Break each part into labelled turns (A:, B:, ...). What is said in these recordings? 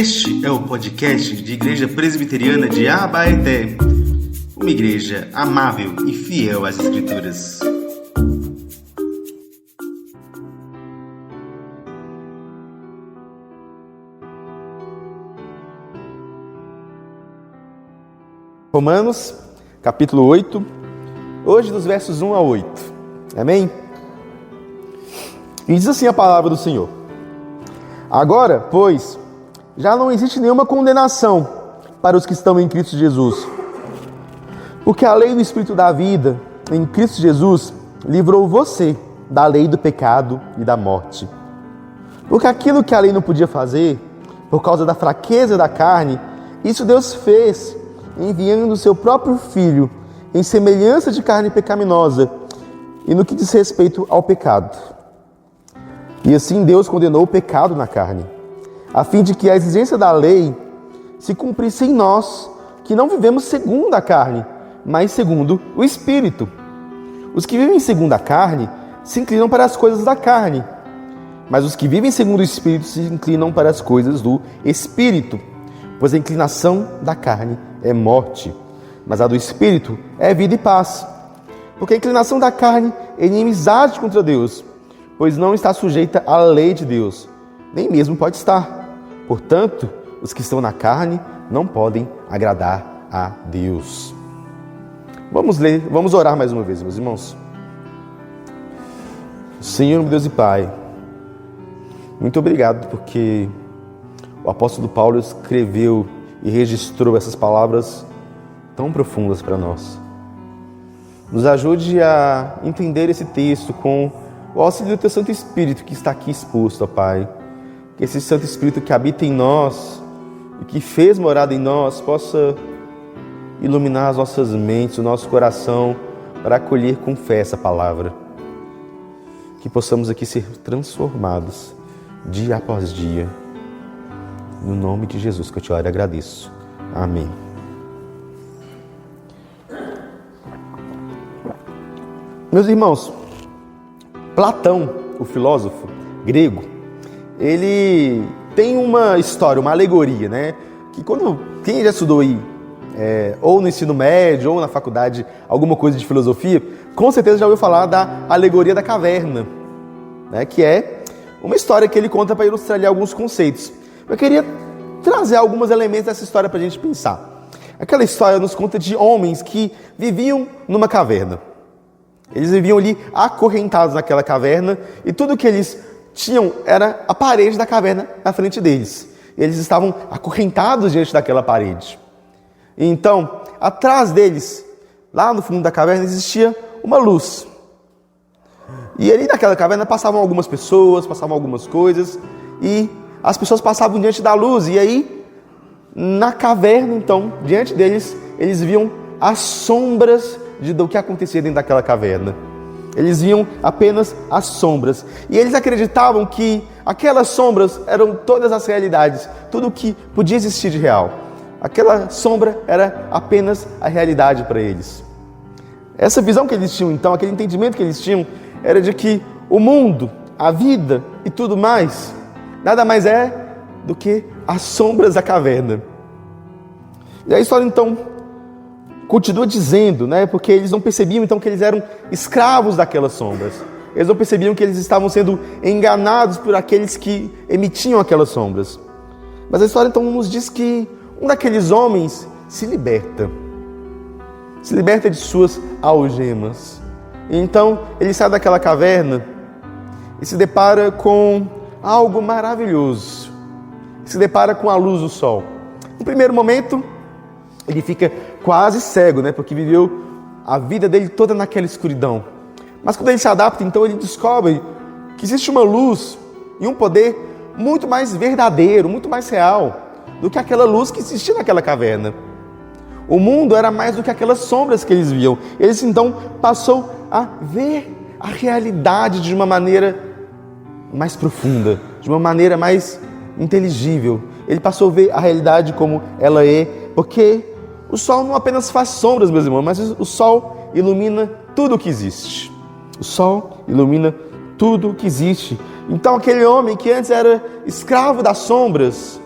A: Este é o podcast de Igreja Presbiteriana de Abaeté, uma igreja amável e fiel às Escrituras.
B: Romanos, capítulo 8, hoje dos versos 1 a 8. Amém? E diz assim a palavra do Senhor: Agora, pois, já não existe nenhuma condenação para os que estão em Cristo Jesus. Porque a lei do Espírito da vida, em Cristo Jesus, livrou você da lei do pecado e da morte. Porque aquilo que a lei não podia fazer, por causa da fraqueza da carne, isso Deus fez, enviando o seu próprio Filho, em semelhança de carne pecaminosa, e no que diz respeito ao pecado. E assim Deus condenou o pecado na carne, a fim de que a exigência da lei se cumprisse em nós, que não vivemos segundo a carne, mas segundo o Espírito. Os que vivem segundo a carne se inclinam para as coisas da carne, mas os que vivem segundo o Espírito se inclinam para as coisas do Espírito. Pois a inclinação da carne é morte, mas a do Espírito é vida e paz. Porque a inclinação da carne é inimizade contra Deus, pois não está sujeita à lei de Deus, nem mesmo pode estar. Portanto, os que estão na carne não podem agradar a Deus. Vamos orar mais uma vez, meus irmãos. Senhor, meu Deus e Pai, muito obrigado porque o apóstolo Paulo escreveu e registrou essas palavras tão profundas para nós. Nos ajude a entender esse texto com o auxílio do Teu Santo Espírito que está aqui exposto, ó Pai. Que esse Santo Espírito que habita em nós e que fez morada em nós possa iluminar as nossas mentes, o nosso coração, para acolher com fé essa palavra. Que possamos aqui ser transformados dia após dia. No nome de Jesus que eu te oro e agradeço. Amém. Meus irmãos, Platão, o filósofo grego, ele tem uma história, uma alegoria, né? Que quem já estudou aí, ou no ensino médio, ou na faculdade, alguma coisa de filosofia, com certeza já ouviu falar da alegoria da caverna, né? Que é uma história que ele conta para ilustrar ali alguns conceitos. Eu queria trazer alguns elementos dessa história para a gente pensar. Aquela história nos conta de homens que viviam numa caverna. Eles viviam ali acorrentados naquela caverna e tudo que eles tinham era a parede da caverna na frente deles. Eles estavam acorrentados diante daquela parede. Então, atrás deles, lá no fundo da caverna, existia uma luz. E ali naquela caverna passavam algumas pessoas, passavam algumas coisas, e as pessoas passavam diante da luz. E aí, na caverna, então, diante deles, eles viam as sombras do que acontecia dentro daquela caverna. Eles viam apenas as sombras. E eles acreditavam que aquelas sombras eram todas as realidades, tudo o que podia existir de real. Aquela sombra era apenas a realidade para eles. Essa visão que eles tinham, então, aquele entendimento que eles tinham, era de que o mundo, a vida e tudo mais, nada mais é do que as sombras da caverna. E a história, então, continua dizendo, né? Porque eles não percebiam então que eles eram escravos daquelas sombras. Eles não percebiam que eles estavam sendo enganados por aqueles que emitiam aquelas sombras. Mas a história então nos diz que um daqueles homens se liberta de suas algemas. E então ele sai daquela caverna e se depara com algo maravilhoso. Se depara com a luz do sol. No primeiro momento, ele fica quase cego, né? Porque viveu a vida dele toda naquela escuridão. Mas quando ele se adapta, então ele descobre que existe uma luz e um poder muito mais verdadeiro, muito mais real do que aquela luz que existia naquela caverna. O mundo era mais do que aquelas sombras que eles viam. Eles então passou a ver a realidade de uma maneira mais profunda, de uma maneira mais inteligível. Ele passou a ver a realidade como ela é, porque o sol não apenas faz sombras, meus irmãos, mas o sol ilumina tudo o que existe. O sol ilumina tudo o que existe. Então aquele homem que antes era escravo das sombras,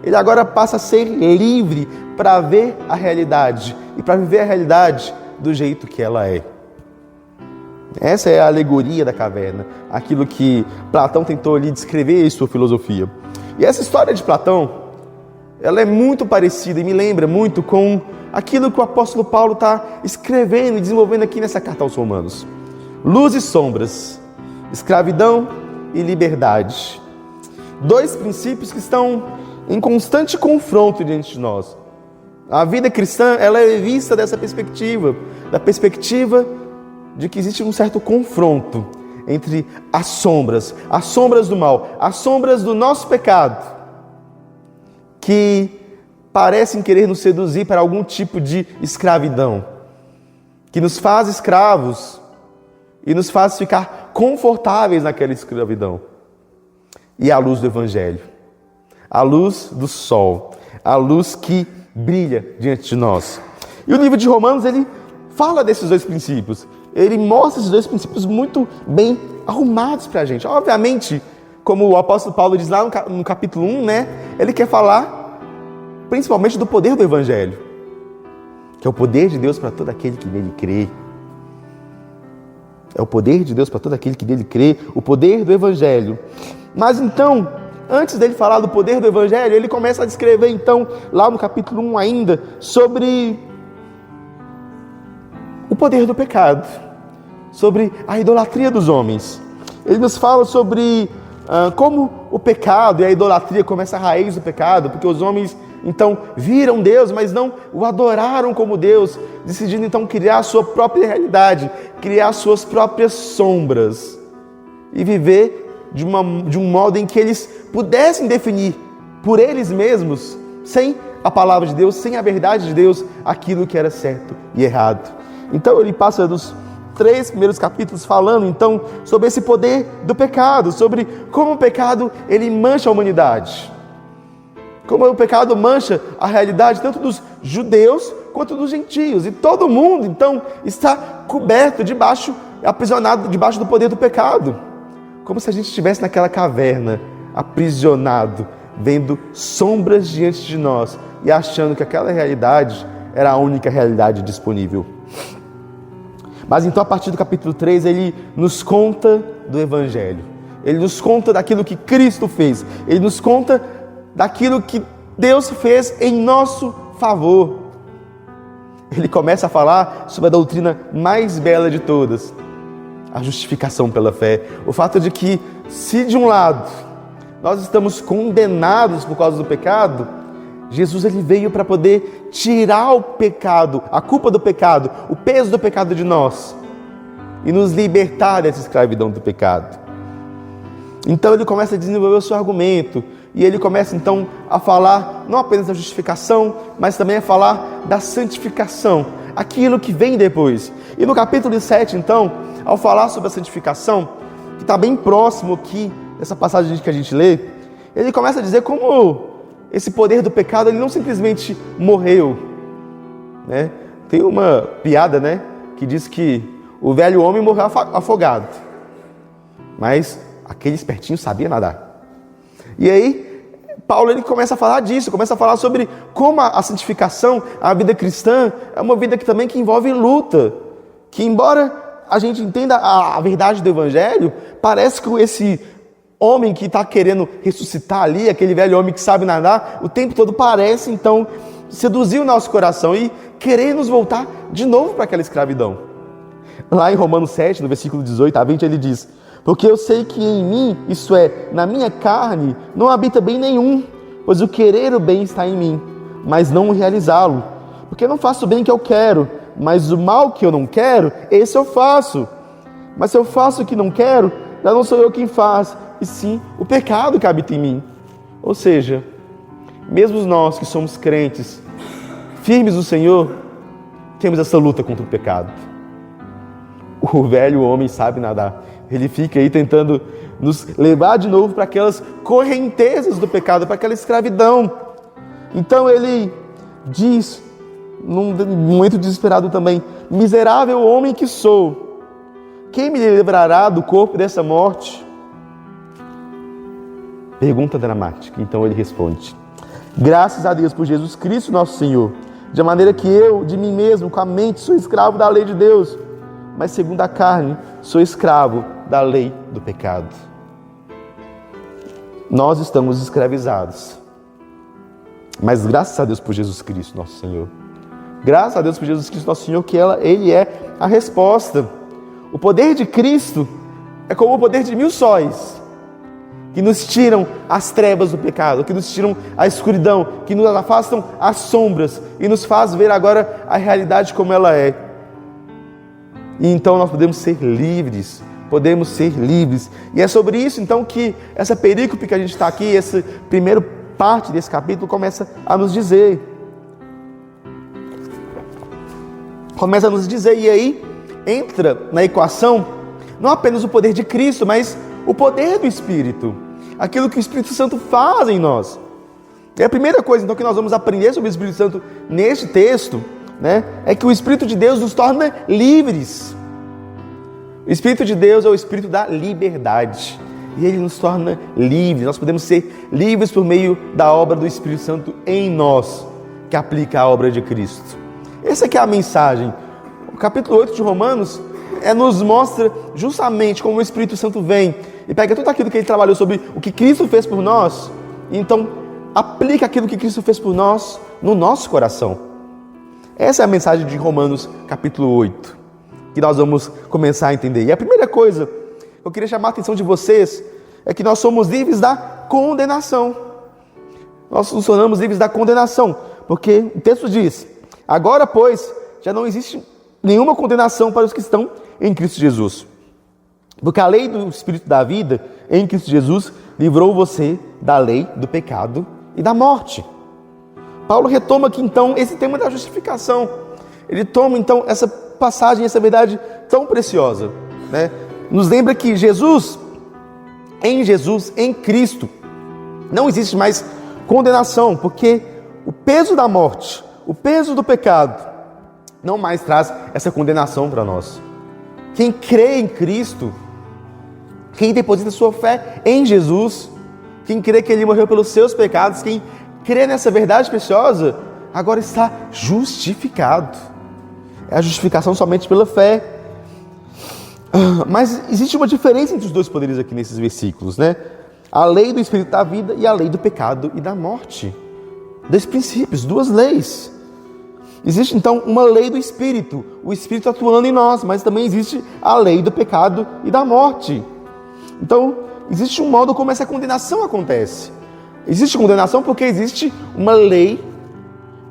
B: ele agora passa a ser livre para ver a realidade e para viver a realidade do jeito que ela é. Essa é a alegoria da caverna, aquilo que Platão tentou ali descrever em sua filosofia. E essa história de Platão, ela é muito parecida e me lembra muito com aquilo que o apóstolo Paulo está escrevendo e desenvolvendo aqui nessa carta aos Romanos. Luz e sombras, escravidão e liberdade. Dois princípios que estão em constante confronto diante de nós. A vida cristã, ela é vista dessa perspectiva, da perspectiva de que existe um certo confronto entre as sombras do mal, as sombras do nosso pecado, que parecem querer nos seduzir para algum tipo de escravidão, que nos faz escravos e nos faz ficar confortáveis naquela escravidão. E a luz do Evangelho, a luz do sol, a luz que brilha diante de nós. E o livro de Romanos, ele fala desses dois princípios. Ele mostra esses dois princípios muito bem arrumados para a gente. Obviamente, como o apóstolo Paulo diz lá no capítulo 1, ele quer falar principalmente do poder do Evangelho, que é o poder de Deus para todo aquele que nele crê. É o poder de Deus para todo aquele que nele crê, o poder do Evangelho. Mas então, antes dele falar do poder do Evangelho, ele começa a descrever então, lá no capítulo 1 ainda, sobre o poder do pecado, sobre a idolatria dos homens. Ele nos fala sobre como o pecado e a idolatria começa a raiz do pecado, porque os homens então viram Deus, mas não o adoraram como Deus, decidindo então criar a sua própria realidade, criar suas próprias sombras e viver de um modo em que eles pudessem definir por eles mesmos, sem a palavra de Deus, sem a verdade de Deus, aquilo que era certo e errado. Então ele passa dos 3 primeiros capítulos falando então sobre esse poder do pecado, sobre como o pecado ele mancha a humanidade, como o pecado mancha a realidade tanto dos judeus quanto dos gentios, e todo mundo então está coberto aprisionado debaixo do poder do pecado, como se a gente estivesse naquela caverna, aprisionado, vendo sombras diante de nós e achando que aquela realidade era a única realidade disponível. Mas então, a partir do capítulo 3, ele nos conta do Evangelho. Ele nos conta daquilo que Cristo fez. Ele nos conta daquilo que Deus fez em nosso favor. Ele começa a falar sobre a doutrina mais bela de todas, a justificação pela fé. O fato de que, se de um lado nós estamos condenados por causa do pecado, Jesus ele veio para poder tirar o pecado, a culpa do pecado, o peso do pecado de nós e nos libertar dessa escravidão do pecado. Então ele começa a desenvolver o seu argumento e ele começa então a falar não apenas da justificação, mas também a falar da santificação, aquilo que vem depois. E no capítulo 7 então, ao falar sobre a santificação, que está bem próximo aqui dessa passagem que a gente lê, ele começa a dizer como esse poder do pecado ele não simplesmente morreu, Tem uma piada, que diz que o velho homem morreu afogado, mas aquele espertinho sabia nadar. E aí Paulo ele começa a falar disso, começa a falar sobre como a santificação, a vida cristã é uma vida que envolve luta, que embora a gente entenda a verdade do Evangelho, parece que esse homem que está querendo ressuscitar ali, aquele velho homem que sabe nadar, o tempo todo parece então seduzir o nosso coração e querer nos voltar de novo para aquela escravidão. Lá em Romanos 7, no versículo 18 a 20, ele diz: porque eu sei que em mim, isto é, na minha carne, não habita bem nenhum, pois o querer o bem está em mim, mas não o realizá-lo. Porque eu não faço o bem que eu quero, mas o mal que eu não quero, esse eu faço. Mas se eu faço o que não quero, já não sou eu quem faz, e sim o pecado que habita em mim. Ou seja, mesmo nós que somos crentes, firmes no Senhor, temos essa luta contra o pecado. O velho homem sabe nadar. Ele fica aí tentando nos levar de novo para aquelas correntezas do pecado, para aquela escravidão. Então ele diz, num momento desesperado também: miserável homem que sou, quem me livrará do corpo dessa morte? Pergunta dramática. Então ele responde: Graças a Deus por Jesus Cristo, nosso Senhor. De maneira que eu, de mim mesmo, com a mente, sou escravo da lei de Deus, mas segundo a carne, sou escravo da lei do pecado. Nós estamos escravizados. Mas graças a Deus por Jesus Cristo, nosso Senhor. Graças a Deus por Jesus Cristo, nosso Senhor, que Ele é a resposta. O poder de Cristo é como o poder de 1000 sóis, que nos tiram as trevas do pecado, que nos tiram a escuridão, que nos afastam as sombras e nos faz ver agora a realidade como ela é. E então nós podemos ser livres. Podemos ser livres. E é sobre isso então que essa perícope que a gente está aqui, essa primeira parte desse capítulo começa a nos dizer. E aí entra na equação não apenas o poder de Cristo, mas o poder do Espírito. Aquilo que o Espírito Santo faz em nós. E a primeira coisa então que nós vamos aprender sobre o Espírito Santo neste texto, né, é que o Espírito de Deus nos torna livres. O Espírito de Deus é o Espírito da liberdade. E Ele nos torna livres. Nós podemos ser livres por meio da obra do Espírito Santo em nós, que aplica a obra de Cristo. Essa aqui é a mensagem. O capítulo 8 de Romanos nos mostra justamente como o Espírito Santo vem e pega tudo aquilo que Ele trabalhou sobre o que Cristo fez por nós, e então aplica aquilo que Cristo fez por nós no nosso coração. Essa é a mensagem de Romanos capítulo 8, que nós vamos começar a entender. E a primeira coisa que eu queria chamar a atenção de vocês é que nós somos livres da condenação. Nós nos tornamos livres da condenação, porque o texto diz: agora, pois, já não existe nenhuma condenação para os que estão em Cristo Jesus. Porque a lei do Espírito da vida em Cristo Jesus livrou você da lei do pecado e da morte. Paulo retoma aqui então esse tema da justificação. Ele toma então essa passagem, essa verdade tão preciosa, né? Nos lembra que em Cristo, não existe mais condenação, porque o peso da morte, o peso do pecado, não mais traz essa condenação para nós. Quem crê em Cristo, quem deposita sua fé em Jesus, quem crê que Ele morreu pelos seus pecados, quem crê nessa verdade preciosa, agora está justificado. É a justificação somente pela fé. Mas existe uma diferença entre os dois poderes aqui nesses versículos, né? A lei do Espírito da vida e a lei do pecado e da morte. Dois princípios, duas leis. Existe então uma lei do Espírito, o Espírito atuando em nós, mas também existe a lei do pecado e da morte. Então, existe um modo como essa condenação acontece. Existe condenação porque existe uma lei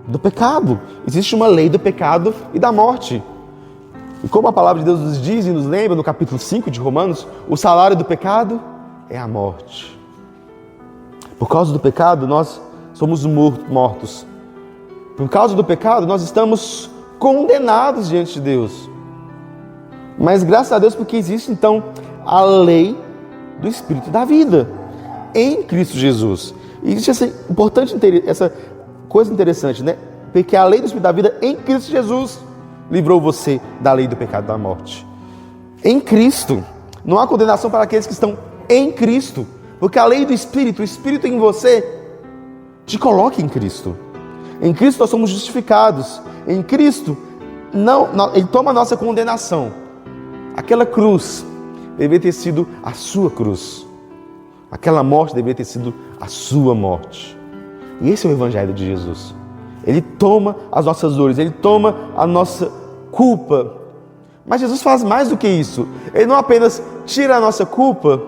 B: do pecado. Existe uma lei do pecado e da morte. E como a palavra de Deus nos diz e nos lembra no capítulo 5 de Romanos, o salário do pecado é a morte. Por causa do pecado, nós somos mortos. Por causa do pecado, nós estamos condenados diante de Deus. Mas graças a Deus, porque existe então a lei do Espírito da vida em Cristo Jesus. E existe essa coisa interessante, né? Porque a lei do Espírito da vida em Cristo Jesus livrou você da lei do pecado e da morte. Em Cristo. Não há condenação para aqueles que estão em Cristo. Porque a lei do Espírito, o Espírito em você, te coloca em Cristo. Em Cristo nós somos justificados. Em Cristo, Ele toma a nossa condenação. Aquela cruz deveria ter sido a sua cruz. Aquela morte deveria ter sido a sua morte. E esse é o Evangelho de Jesus. Ele toma as nossas dores, Ele toma a nossa culpa. Mas Jesus faz mais do que isso. Ele não apenas tira a nossa culpa,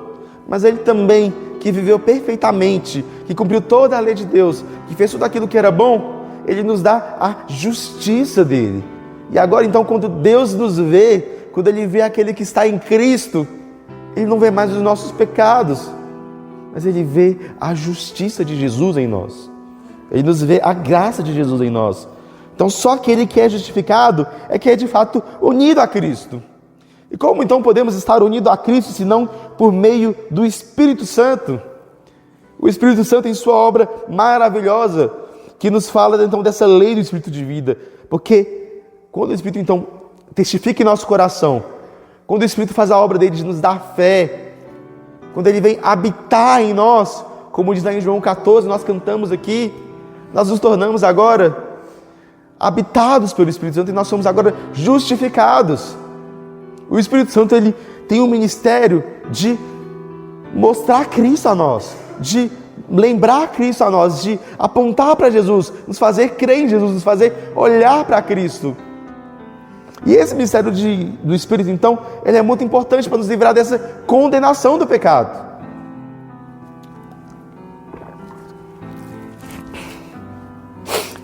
B: mas Ele também, que viveu perfeitamente, que cumpriu toda a lei de Deus, que fez tudo aquilo que era bom, Ele nos dá a justiça dEle. E agora então, quando Deus nos vê, quando Ele vê aquele que está em Cristo, Ele não vê mais os nossos pecados, mas Ele vê a justiça de Jesus em nós. Ele nos vê a graça de Jesus em nós. Então só aquele que é justificado é que é de fato unido a Cristo. E como então podemos estar unidos a Cristo, se não por meio do Espírito Santo? O Espírito Santo em sua obra maravilhosa, que nos fala então dessa lei do Espírito de vida. Porque quando o Espírito então testifica em nosso coração, quando o Espírito faz a obra dele de nos dar fé, quando ele vem habitar em nós, como diz lá em João 14, nós cantamos aqui, nós nos tornamos agora habitados pelo Espírito Santo e nós somos agora justificados. O Espírito Santo, ele tem um ministério de mostrar Cristo a nós, de lembrar Cristo a nós, de apontar para Jesus, nos fazer crer em Jesus, nos fazer olhar para Cristo. E esse ministério do Espírito, então, ele é muito importante para nos livrar dessa condenação do pecado.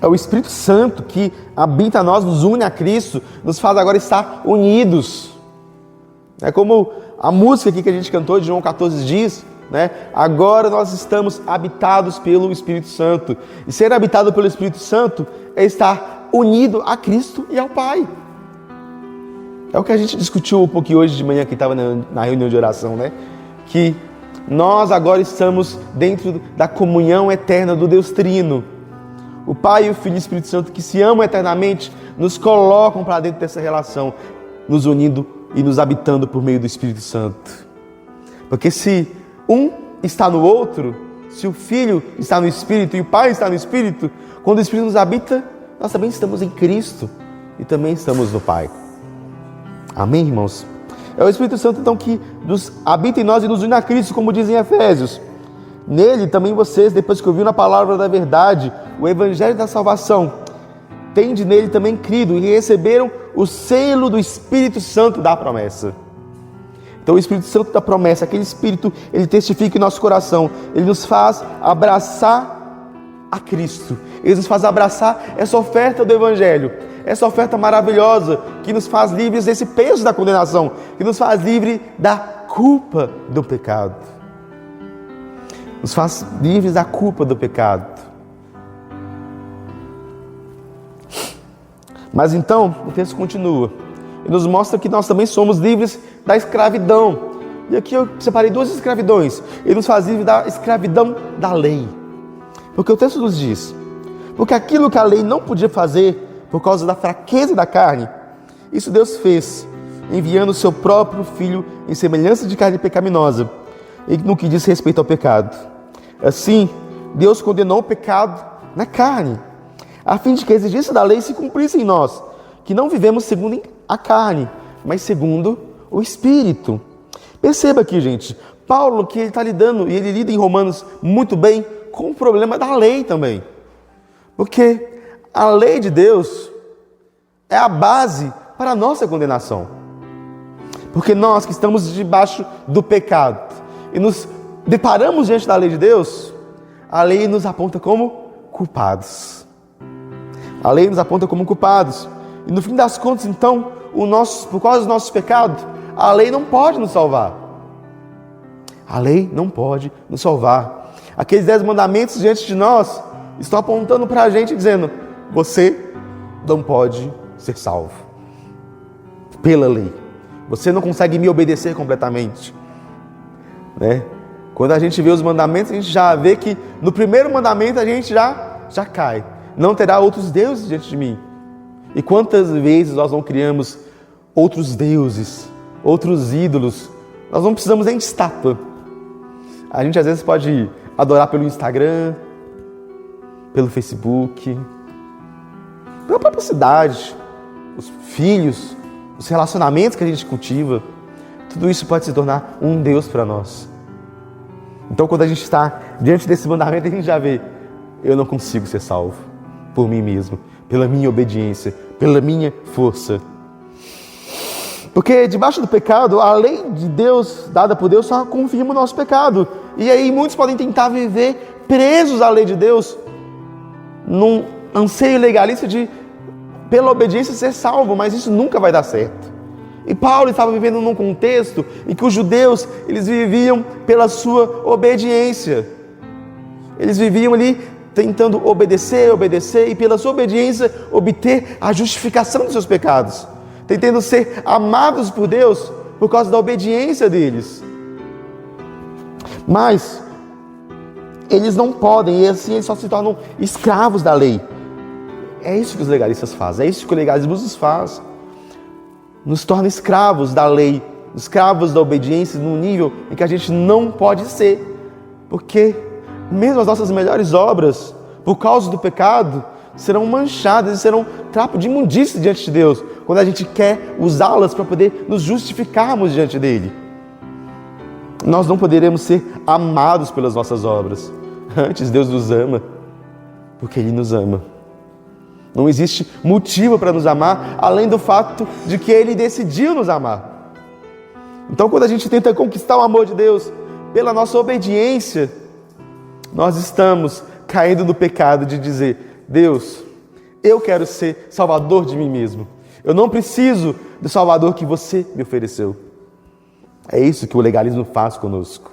B: É o Espírito Santo que habita em nós, nos une a Cristo, nos faz agora estar unidos. É como a música aqui que a gente cantou de João 14 diz, né? Agora nós estamos habitados pelo Espírito Santo. E ser habitado pelo Espírito Santo é estar unido a Cristo e ao Pai. É o que a gente discutiu um pouquinho hoje de manhã, que estava na reunião de oração, né? Que nós agora estamos dentro da comunhão eterna do Deus Trino. O Pai, o Filho e o Espírito Santo, que se amam eternamente, nos colocam para dentro dessa relação, nos unindo e nos habitando por meio do Espírito Santo. Porque se um está no outro, se o Filho está no Espírito e o Pai está no Espírito, quando o Espírito nos habita, nós também estamos em Cristo e também estamos no Pai. Amém, irmãos? É o Espírito Santo, então, que nos habita em nós e nos une a Cristo, como dizem Efésios. Nele também vocês, depois que ouviram a palavra da verdade, o Evangelho da salvação, tende nele também crido e receberam o selo do Espírito Santo da promessa. Então o Espírito Santo da promessa, aquele Espírito, ele testifica em nosso coração, ele nos faz abraçar a Cristo, ele nos faz abraçar essa oferta do Evangelho, essa oferta maravilhosa que nos faz livres desse peso da condenação, que nos faz livres da culpa do pecado. Nos faz livres da culpa do pecado. Mas então, o texto continua. E nos mostra que nós também somos livres da escravidão. E aqui eu separei duas escravidões. Ele nos faz livres da escravidão da lei. Porque o texto nos diz: porque aquilo que a lei não podia fazer por causa da fraqueza da carne, isso Deus fez, enviando o seu próprio Filho em semelhança de carne pecaminosa, e no que diz respeito ao pecado. Assim, Deus condenou o pecado na carne, a fim de que a exigência da lei se cumprisse em nós, que não vivemos segundo a carne, mas segundo o Espírito. Perceba aqui, gente, Paulo, que ele está lidando, e ele lida em Romanos muito bem, com o problema da lei também. Porque a lei de Deus é a base para a nossa condenação. Porque nós que estamos debaixo do pecado e nos deparamos diante da lei de Deus, a lei nos aponta como culpados. A lei nos aponta como culpados. E no fim das contas, então, por causa dos nossos pecados, a lei não pode nos salvar. A lei não pode nos salvar. Aqueles 10 mandamentos diante de nós estão apontando para a gente, dizendo: você não pode ser salvo pela lei. Você não consegue me obedecer completamente, né? Quando a gente vê os mandamentos, a gente já vê que no primeiro mandamento a gente já cai. Não terá outros deuses diante de mim. E quantas vezes nós não criamos outros deuses, outros ídolos? Nós não precisamos nem de estátua. A gente às vezes pode adorar pelo Instagram, pelo Facebook, pela própria cidade, os filhos, os relacionamentos que a gente cultiva. Tudo isso pode se tornar um Deus para nós. Então, quando a gente está diante desse mandamento, a gente já vê: eu não consigo ser salvo por mim mesmo, pela minha obediência, pela minha força. Porque debaixo do pecado, a lei de Deus, dada por Deus, só confirma o nosso pecado. E aí muitos podem tentar viver presos à lei de Deus, num anseio legalista de, pela obediência, ser salvo, mas isso nunca vai dar certo. E Paulo estava vivendo num contexto em que os judeus, eles viviam pela sua obediência. Eles viviam ali tentando obedecer e pela sua obediência obter a justificação dos seus pecados, tentando ser amados por Deus por causa da obediência deles. Mas eles não podem, e assim eles só se tornam escravos da lei. É isso que os legalistas fazem, é isso que o legalismo nos faz. Nos torna escravos da lei, escravos da obediência num nível em que a gente não pode ser. Porque mesmo as nossas melhores obras, por causa do pecado, serão manchadas e serão trapo de imundícia diante de Deus, quando a gente quer usá-las para poder nos justificarmos diante dele. Nós não poderemos ser amados pelas nossas obras. Antes, Deus nos ama, porque Ele nos ama. Não existe motivo para nos amar, além do fato de que Ele decidiu nos amar. Então, quando a gente tenta conquistar o amor de Deus pela nossa obediência, nós estamos caindo no pecado de dizer: Deus, eu quero ser salvador de mim mesmo. Eu não preciso do Salvador que você me ofereceu. É isso que o legalismo faz conosco.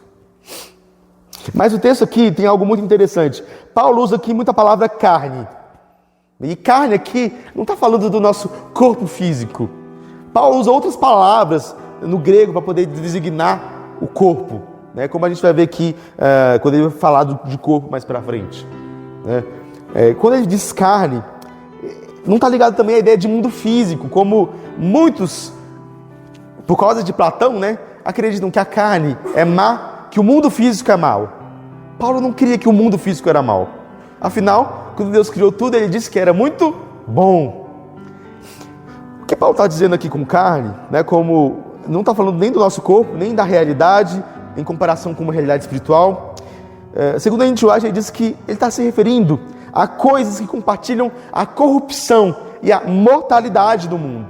B: Mas o texto aqui tem algo muito interessante. Paulo usa aqui muita palavra carne. E carne aqui não está falando do nosso corpo físico. Paulo usa outras palavras no grego para poder designar o corpo, né? Como a gente vai ver aqui quando ele vai falar de corpo mais para frente, né? Quando ele diz carne, não está ligado também à ideia de mundo físico, como muitos, por causa de Platão, né, acreditam que a carne é má, que o mundo físico é mau. Paulo não cria que o mundo físico era mau. Afinal, quando Deus criou tudo, Ele disse que era muito bom. O que Paulo está dizendo aqui com carne, né, como não está falando nem do nosso corpo, nem da realidade, em comparação com uma realidade espiritual. Segundo a Intuagem, ele diz que ele está se referindo a coisas que compartilham a corrupção e a mortalidade do mundo.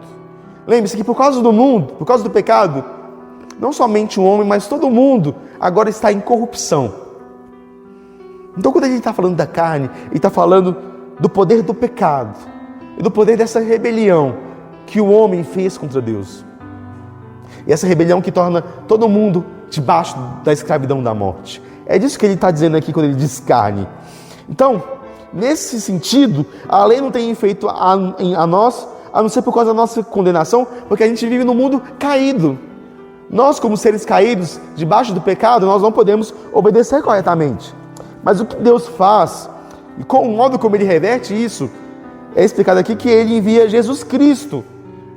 B: Lembre-se que por causa do mundo, por causa do pecado, não somente o homem, mas todo mundo agora está em corrupção. Então, quando ele está falando da carne, ele está falando do poder do pecado e do poder dessa rebelião que o homem fez contra Deus. E essa rebelião que torna todo mundo debaixo da escravidão da morte. É disso que ele está dizendo aqui quando ele diz carne. Então, nesse sentido, a lei não tem efeito a nós, a não ser por causa da nossa condenação, porque a gente vive num mundo caído. Nós, como seres caídos, debaixo do pecado, nós não podemos obedecer corretamente. Mas o que Deus faz, e com o modo como Ele reverte isso, é explicado aqui que Ele envia Jesus Cristo,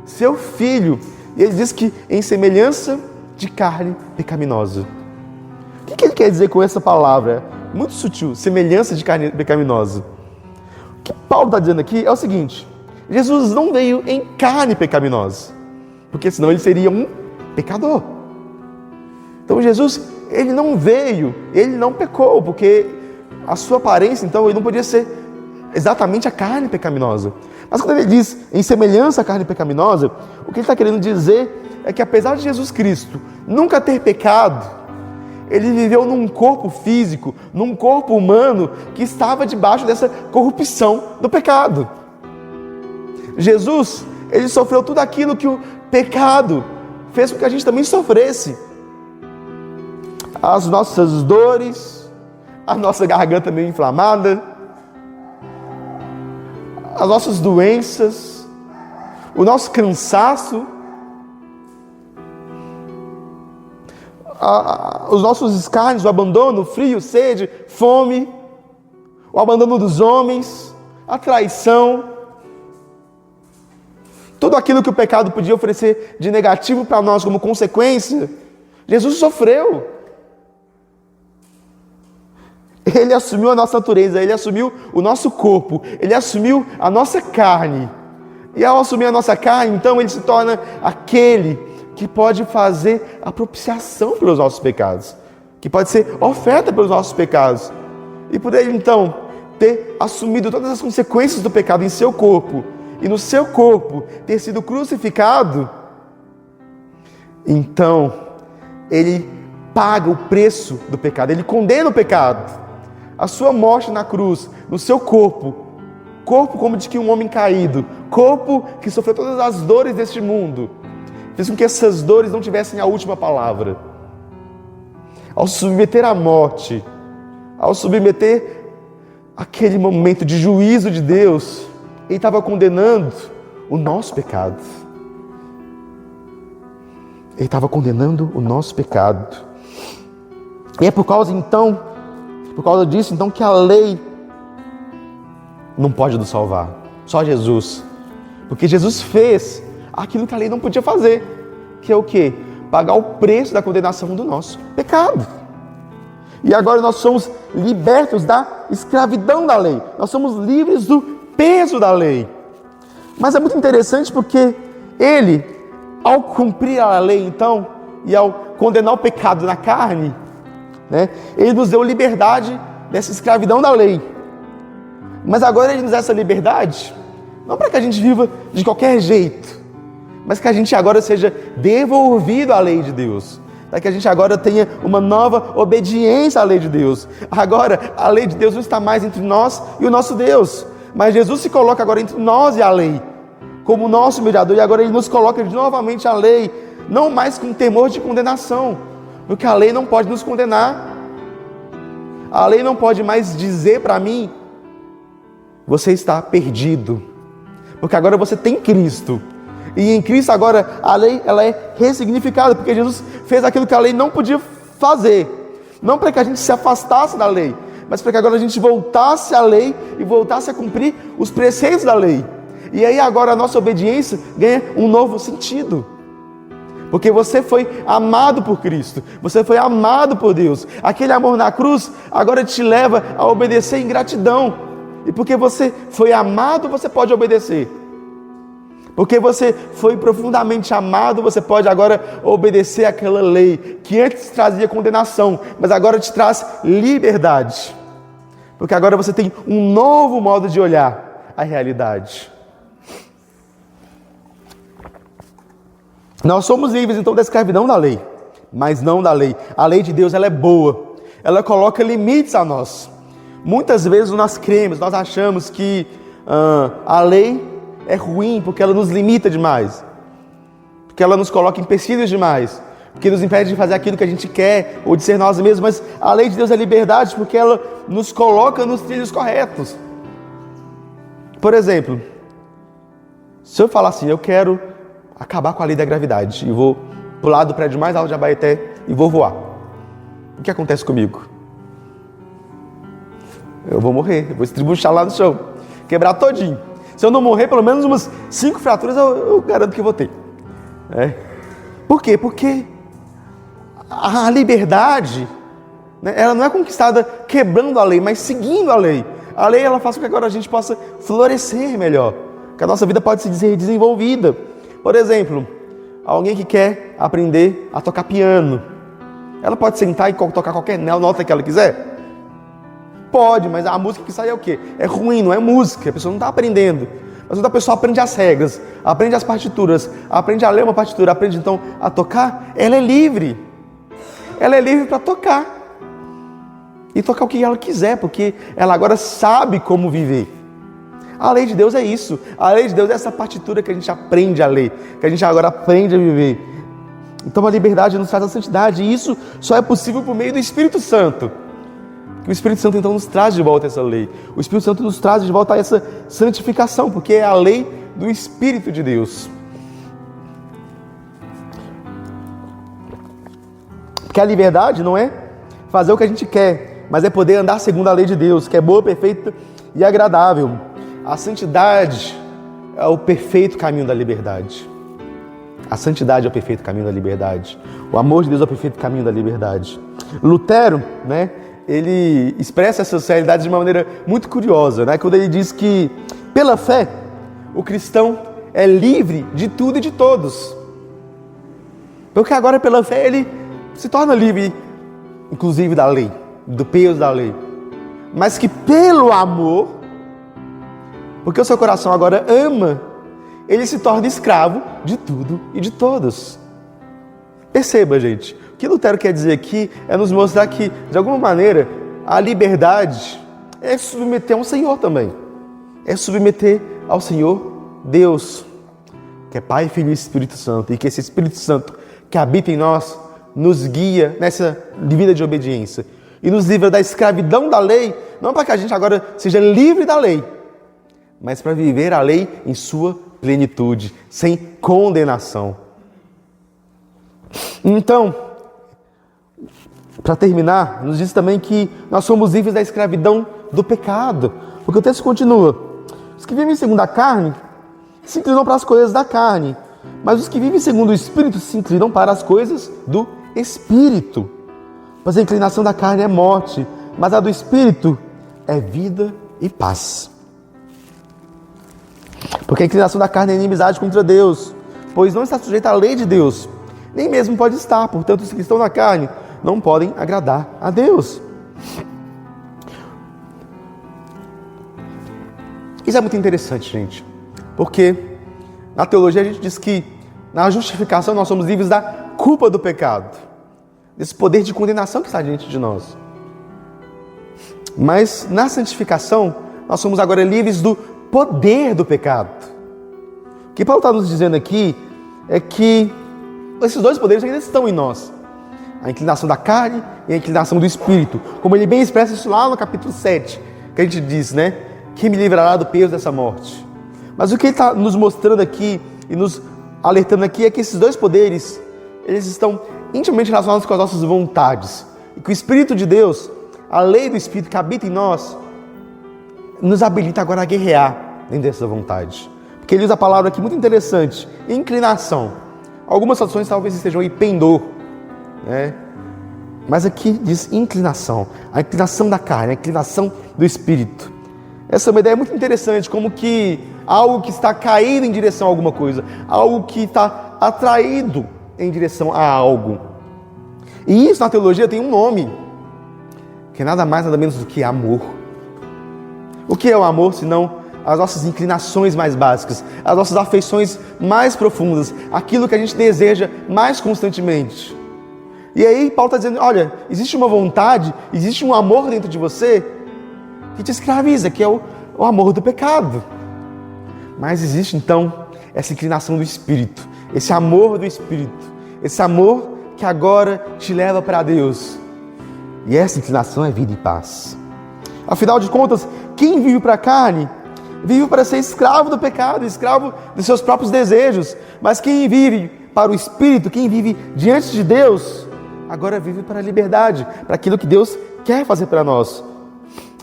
B: seu Filho, e Ele diz que em semelhança de carne pecaminosa. O que Ele quer dizer com essa palavra? Muito sutil, semelhança de carne pecaminosa. O que Paulo está dizendo aqui é o seguinte: Jesus não veio em carne pecaminosa, porque senão Ele seria um pecador. Então Jesus, Ele não veio, Ele não pecou, porque a sua aparência, então, Ele não podia ser exatamente a carne pecaminosa. Mas quando Ele diz em semelhança à carne pecaminosa, o que Ele está querendo dizer é que apesar de Jesus Cristo nunca ter pecado, Ele viveu num corpo físico, num corpo humano que estava debaixo dessa corrupção do pecado. Jesus, Ele sofreu tudo aquilo que o pecado fez com que a gente também sofresse. As nossas dores, a nossa garganta meio inflamada, as nossas doenças, o nosso cansaço, os nossos escárnios, o abandono, o frio, sede, fome, o abandono dos homens, a traição, tudo aquilo que o pecado podia oferecer de negativo para nós como consequência, Jesus sofreu. Ele assumiu a nossa natureza, Ele assumiu o nosso corpo, Ele assumiu a nossa carne. E ao assumir a nossa carne, então Ele se torna aquele que pode fazer a propiciação pelos nossos pecados, que pode ser oferta pelos nossos pecados. E por Ele então ter assumido todas as consequências do pecado em seu corpo, e no seu corpo ter sido crucificado, então Ele paga o preço do pecado, Ele condena o pecado. A sua morte na cruz, no seu corpo como de que um homem caído, corpo que sofreu todas as dores deste mundo, fez com que essas dores não tivessem a última palavra. Ao submeter à morte, ao submeter aquele momento de juízo de Deus, Ele estava condenando o nosso pecado. Ele estava condenando o nosso pecado. E é por causa disso, então, que a lei não pode nos salvar. Só Jesus. Porque Jesus fez aquilo que a lei não podia fazer. Que é o quê? Pagar o preço da condenação do nosso pecado. E agora nós somos libertos da escravidão da lei. Nós somos livres do peso da lei. Mas é muito interessante porque ele, ao cumprir a lei então, e ao condenar o pecado na carne, né, ele nos deu liberdade dessa escravidão da lei. Mas agora ele nos dá essa liberdade, não para que a gente viva de qualquer jeito, mas que a gente agora seja devolvido à lei de Deus. Para que a gente agora tenha uma nova obediência à lei de Deus. Agora, a lei de Deus não está mais entre nós e o nosso Deus. Mas Jesus se coloca agora entre nós e a lei, como nosso mediador. E agora Ele nos coloca novamente a lei, não mais com temor de condenação. Porque a lei não pode nos condenar. A lei não pode mais dizer para mim, você está perdido. Porque agora você tem Cristo. E em Cristo agora a lei ela é ressignificada, porque Jesus fez aquilo que a lei não podia fazer. Não para que a gente se afastasse da lei, mas para que agora a gente voltasse à lei e voltasse a cumprir os preceitos da lei. E aí agora a nossa obediência ganha um novo sentido. Porque você foi amado por Cristo, você foi amado por Deus. Aquele amor na cruz agora te leva a obedecer em gratidão. E porque você foi amado, você pode obedecer. Porque você foi profundamente amado, você pode agora obedecer àquela lei que antes trazia condenação, mas agora te traz liberdade. Porque agora você tem um novo modo de olhar a realidade. Nós somos livres então da escravidão da lei, mas não da lei. A lei de Deus ela é boa, ela coloca limites a nós. Muitas vezes nós cremos, nós achamos que a lei é ruim porque ela nos limita demais, porque ela nos coloca empecilhos demais, porque nos impede de fazer aquilo que a gente quer ou de ser nós mesmos. Mas a lei de Deus é liberdade porque ela nos coloca nos trilhos corretos. Por exemplo, se eu falar assim, eu quero acabar com a lei da gravidade e vou pular do prédio mais alto de Abaeté e vou voar, o que acontece comigo? Eu vou morrer, eu vou estribuchar lá no chão, quebrar todinho. Se eu não morrer, pelo menos umas 5 fraturas eu garanto que vou ter. Por quê? Porque a liberdade, né, ela não é conquistada quebrando a lei, mas seguindo a lei. A lei ela faz com que agora a gente possa florescer melhor, que a nossa vida pode ser desenvolvida. Por exemplo, alguém que quer aprender a tocar piano, ela pode sentar e tocar qualquer nota que ela quiser? Pode, mas a música que sai é o quê? É ruim, não é música, a pessoa não está aprendendo. Mas quando a pessoa aprende as regras, aprende as partituras, aprende a ler uma partitura, aprende então a tocar, ela é livre. Ela é livre para tocar. E tocar o que ela quiser, porque ela agora sabe como viver. A lei de Deus é isso. A lei de Deus é essa partitura que a gente aprende a ler, que a gente agora aprende a viver. Então a liberdade nos traz a santidade, e isso só é possível por meio do Espírito Santo. Que o Espírito Santo então nos traz de volta essa lei. O Espírito Santo nos traz de volta a essa santificação, porque é a lei do Espírito de Deus. Porque a liberdade não é fazer o que a gente quer, mas é poder andar segundo a lei de Deus, que é boa, perfeita e agradável. A santidade é o perfeito caminho da liberdade. A santidade é o perfeito caminho da liberdade. O amor de Deus é o perfeito caminho da liberdade. Lutero, né? Ele expressa essas realidades de uma maneira muito curiosa, né? Quando ele diz que, pela fé, o cristão é livre de tudo e de todos. Porque agora, pela fé, ele se torna livre, inclusive da lei, do peso da lei. Mas que pelo amor, porque o seu coração agora ama, ele se torna escravo de tudo e de todos. Perceba, gente. O que Lutero quer dizer aqui é nos mostrar que, de alguma maneira, a liberdade é submeter ao Senhor também. É submeter ao Senhor Deus, que é Pai, Filho e Espírito Santo. E que esse Espírito Santo que habita em nós nos guia nessa vida de obediência. E nos livra da escravidão da lei, não para que a gente agora seja livre da lei, mas para viver a lei em sua plenitude, sem condenação. Então, para terminar, nos diz também que nós somos livres da escravidão do pecado, porque o texto continua: os que vivem segundo a carne se inclinam para as coisas da carne, mas os que vivem segundo o Espírito se inclinam para as coisas do Espírito. Pois a inclinação da carne é morte, mas a do Espírito é vida e paz. Porque a inclinação da carne é inimizade contra Deus, pois não está sujeita à lei de Deus, nem mesmo pode estar. Portanto, os que estão na carne não podem agradar a Deus. Isso é muito interessante, gente, porque na teologia a gente diz que na justificação nós somos livres da culpa do pecado, desse poder de condenação que está diante de nós. Mas na santificação nós somos agora livres do poder do pecado. O que Paulo está nos dizendo aqui é que esses dois poderes ainda estão em nós. A inclinação da carne e a inclinação do Espírito. Como ele bem expressa isso lá no capítulo 7, que a gente diz, né? Quem me livrará do peso dessa morte? Mas o que ele está nos mostrando aqui e nos alertando aqui é que esses dois poderes, eles estão intimamente relacionados com as nossas vontades. E que o Espírito de Deus, a lei do Espírito que habita em nós, nos habilita agora a guerrear dentro dessa vontade. Porque ele usa a palavra aqui muito interessante, inclinação. Algumas traduções talvez estejam aí pendor, né? Mas aqui diz inclinação, a inclinação da carne, a inclinação do Espírito. Essa é uma ideia muito interessante, como que algo que está caído em direção a alguma coisa, algo que está atraído em direção a algo. E isso na teologia tem um nome, que é nada mais nada menos do que amor. O que é o amor, senão as nossas inclinações mais básicas, as nossas afeições mais profundas, aquilo que a gente deseja mais constantemente. E aí Paulo está dizendo, olha, existe uma vontade, existe um amor dentro de você que te escraviza, que é o amor do pecado. Mas existe então essa inclinação do Espírito, esse amor do Espírito, esse amor que agora te leva para Deus. E essa inclinação é vida e paz. Afinal de contas, quem vive para a carne, vive para ser escravo do pecado, escravo dos seus próprios desejos. Mas quem vive para o Espírito, quem vive diante de Deus, agora vive para a liberdade, para aquilo que Deus quer fazer para nós.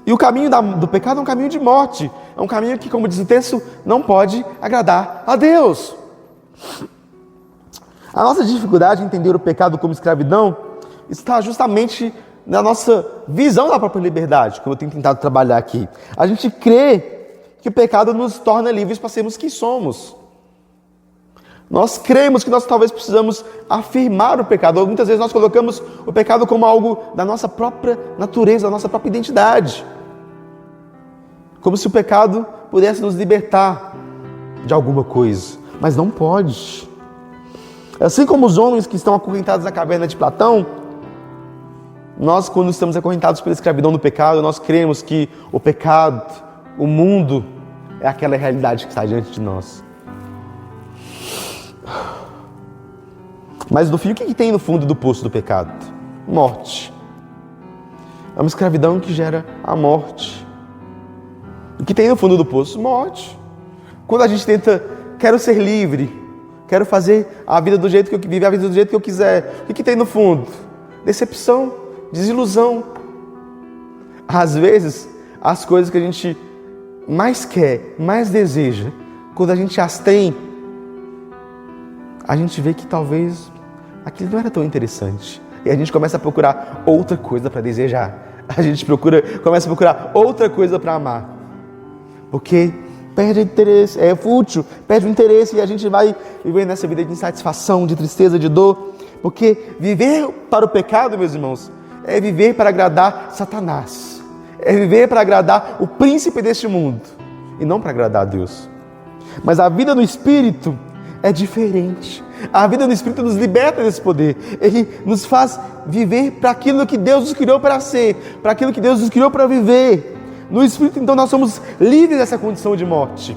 B: E o caminho do pecado é um caminho de morte, é um caminho que, como diz o texto, não pode agradar a Deus. A nossa dificuldade em entender o pecado como escravidão está justamente na nossa visão da própria liberdade, como eu tenho tentado trabalhar aqui. A gente crê que o pecado nos torna livres para sermos quem somos. Nós cremos que nós talvez precisamos afirmar o pecado, ou muitas vezes nós colocamos o pecado como algo da nossa própria natureza, da nossa própria identidade. Como se o pecado pudesse nos libertar de alguma coisa, mas não pode. Assim como os homens que estão acorrentados na caverna de Platão, nós, quando estamos acorrentados pela escravidão do pecado, nós cremos que o pecado, o mundo, é aquela realidade que está diante de nós. Mas no fim, o que tem no fundo do poço do pecado? Morte. É uma escravidão que gera a morte. O que tem no fundo do poço? Morte. Quando a gente tenta, quero ser livre, quero fazer a vida do jeito que eu viver, a vida do jeito que eu quiser, o que tem no fundo? Decepção, desilusão. Às vezes, as coisas que a gente mais quer, mais deseja, quando a gente as tem, a gente vê que talvez aquilo não era tão interessante. E a gente começa a procurar outra coisa para desejar. A gente começa a procurar outra coisa para amar. Porque perde interesse, é fútil, perde o interesse e a gente vai viver nessa vida de insatisfação, de tristeza, de dor. Porque viver para o pecado, meus irmãos, é viver para agradar Satanás. É viver para agradar o príncipe deste mundo e não para agradar a Deus. Mas a vida no Espírito é diferente. A vida no Espírito nos liberta desse poder. Ele nos faz viver para aquilo que Deus nos criou para ser, para aquilo que Deus nos criou para viver. No Espírito, então, nós somos livres dessa condição de morte.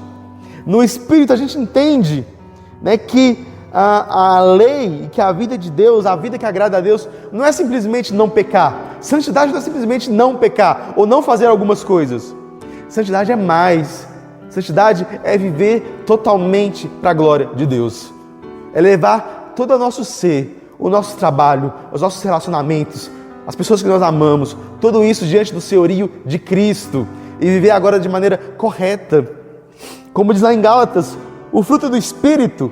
B: No Espírito, a gente entende, né, que a lei, que a vida de Deus, a vida que agrada a Deus, não é simplesmente não pecar. Santidade não é simplesmente não pecar ou não fazer algumas coisas. Santidade é mais. Santidade é viver totalmente para a glória de Deus. É levar todo o nosso ser, o nosso trabalho, os nossos relacionamentos, as pessoas que nós amamos, tudo isso diante do senhorio de Cristo e viver agora de maneira correta. Como diz lá em Gálatas, o fruto do Espírito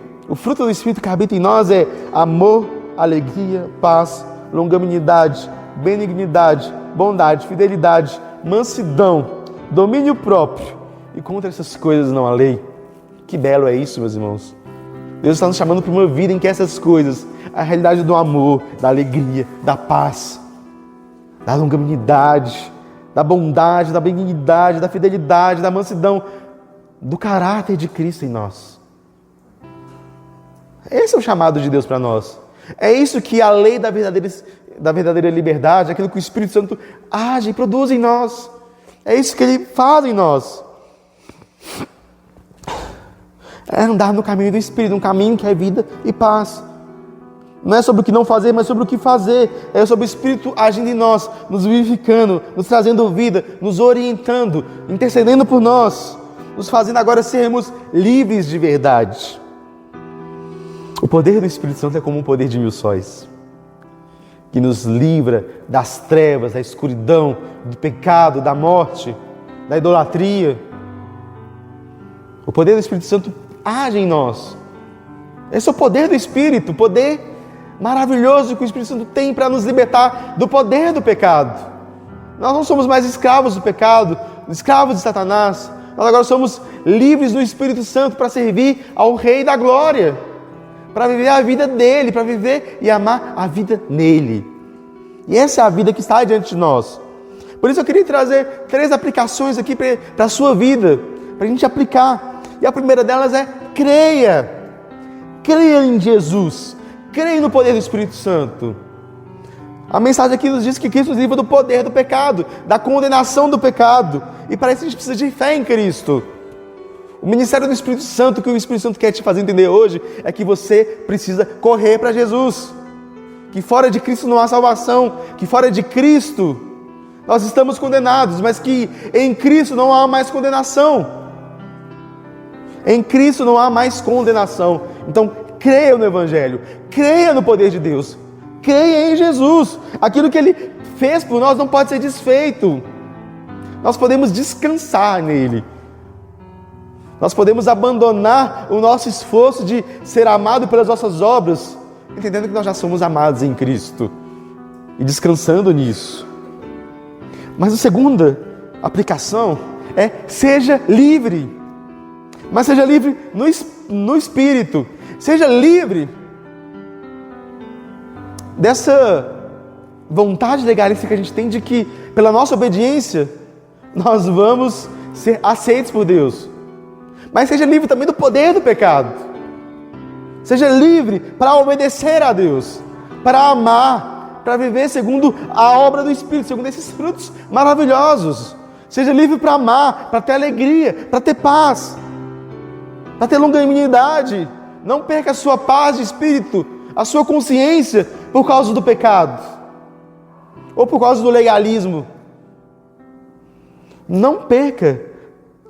B: que habita em nós é amor, alegria, paz, longanimidade, benignidade, bondade, fidelidade, mansidão, domínio próprio. E contra essas coisas não há lei. Que belo é isso, meus irmãos. Deus está nos chamando para uma vida em que essas coisas, a realidade do amor, da alegria, da paz, da longanimidade, da bondade, da benignidade, da fidelidade, da mansidão, do caráter de Cristo em nós. Esse é o chamado de Deus para nós. É isso que a lei da verdadeira liberdade, aquilo que o Espírito Santo age e produz em nós. É isso que Ele faz em nós. É andar no caminho do Espírito, um caminho que é vida e paz. Não é sobre o que não fazer, mas sobre o que fazer. É sobre o Espírito agindo em nós, nos vivificando, nos trazendo vida, nos orientando, intercedendo por nós, nos fazendo agora sermos livres de verdade. O poder do Espírito Santo é como um poder de 1000 sóis, que nos livra das trevas, da escuridão, do pecado, da morte, da idolatria. O poder do Espírito Santo age em nós. Esse é o poder do Espírito, o poder maravilhoso que o Espírito Santo tem para nos libertar do poder do pecado. Nós não somos mais escravos do pecado, escravos de Satanás. Nós agora somos livres do Espírito Santo para servir ao Rei da Glória, para viver a vida dele, para viver e amar a vida nele. E essa é a vida que está diante de nós. Por isso eu queria trazer 3 aplicações aqui para a sua vida, para a gente aplicar. E a primeira delas é: creia. Creia em Jesus. Creia no poder do Espírito Santo. A mensagem aqui nos diz que Cristo nos livra do poder do pecado, da condenação do pecado. E para isso a gente precisa de fé em Cristo. O ministério do Espírito Santo, que o Espírito Santo quer te fazer entender hoje, é que você precisa correr para Jesus. Que fora de Cristo não há salvação. Que fora de Cristo nós estamos condenados, mas que em Cristo não há mais condenação. Em Cristo não há mais condenação. Então, creia no Evangelho, creia no poder de Deus, creia em Jesus. Aquilo que Ele fez por nós não pode ser desfeito. Nós podemos descansar nele. Nós podemos abandonar o nosso esforço de ser amado pelas nossas obras, entendendo que nós já somos amados em Cristo e descansando nisso. Mas a segunda aplicação é: seja livre. Mas seja livre no Espírito. Seja livre dessa vontade legalista que a gente tem de que, pela nossa obediência, nós vamos ser aceitos por Deus. Mas seja livre também do poder do pecado. Seja livre para obedecer a Deus, para amar, para viver segundo a obra do Espírito, segundo esses frutos maravilhosos. Seja livre para amar, para ter alegria, para ter paz, para ter longanimidade. Não perca a sua paz de espírito, a sua consciência por causa do pecado ou por causa do legalismo. Não perca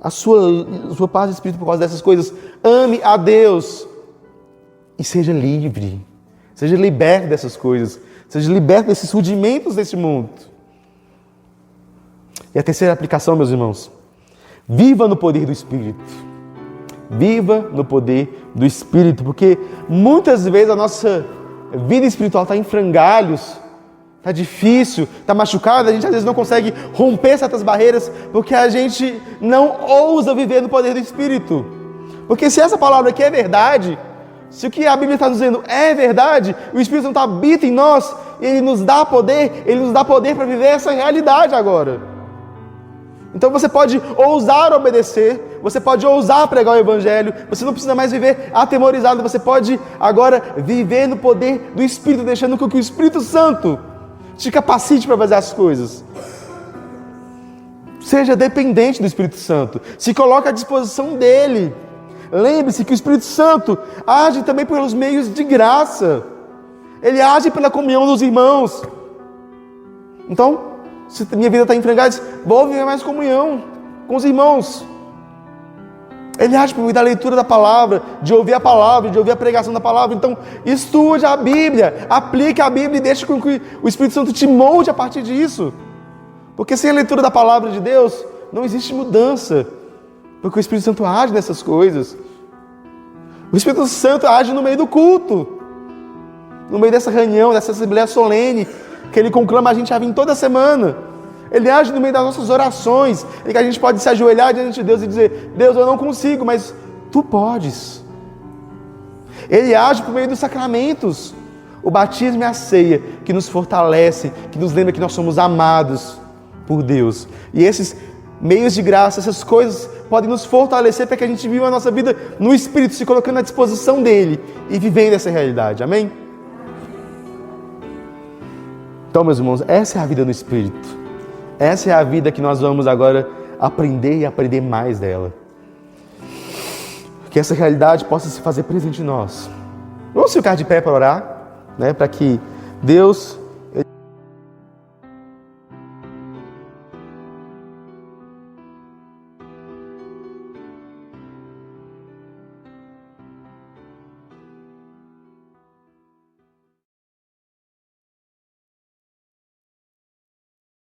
B: a sua paz de espírito por causa dessas coisas. Ame a Deus e seja livre. Seja liberto dessas coisas. Seja liberto desses rudimentos desse mundo. E a terceira aplicação, meus irmãos: viva no poder do Espírito. Viva no poder do Espírito, porque muitas vezes a nossa vida espiritual está em frangalhos, está difícil, está machucada, a gente às vezes não consegue romper certas barreiras, porque a gente não ousa viver no poder do Espírito. Porque se essa palavra aqui é verdade, se o que a Bíblia está nos dizendo é verdade, o Espírito Santo habita em nós, e Ele nos dá poder para viver essa realidade agora. Então você pode ousar obedecer, você pode ousar pregar o Evangelho, você não precisa mais viver atemorizado, você pode agora viver no poder do Espírito, deixando que o Espírito Santo te capacite para fazer as coisas. Seja dependente do Espírito Santo, se coloque à disposição dEle. Lembre-se que o Espírito Santo age também pelos meios de graça, Ele age pela comunhão dos irmãos. Então, se minha vida está em frangalhos, vou viver mais comunhão com os irmãos. Ele age por meio da leitura da palavra, de ouvir a palavra, de ouvir a pregação da palavra. Então, estude a Bíblia, aplique a Bíblia e deixe com que o Espírito Santo te molde a partir disso. Porque sem a leitura da palavra de Deus, não existe mudança. Porque o Espírito Santo age nessas coisas. O Espírito Santo age no meio do culto, no meio dessa reunião, dessa assembleia solene, que Ele conclama a gente a vir toda semana. Ele age no meio das nossas orações, em que a gente pode se ajoelhar diante de Deus e dizer: Deus, eu não consigo, mas Tu podes. Ele age por meio dos sacramentos, o batismo e a ceia, que nos fortalece, que nos lembra que nós somos amados por Deus. E esses meios de graça, essas coisas podem nos fortalecer para que a gente viva a nossa vida no Espírito, se colocando à disposição dEle e vivendo essa realidade. Amém? Então, meus irmãos, essa é a vida no Espírito. Essa é a vida que nós vamos agora aprender e aprender mais dela. Que essa realidade possa se fazer presente em nós. Vamos ficar de pé para orar, né? Para que Deus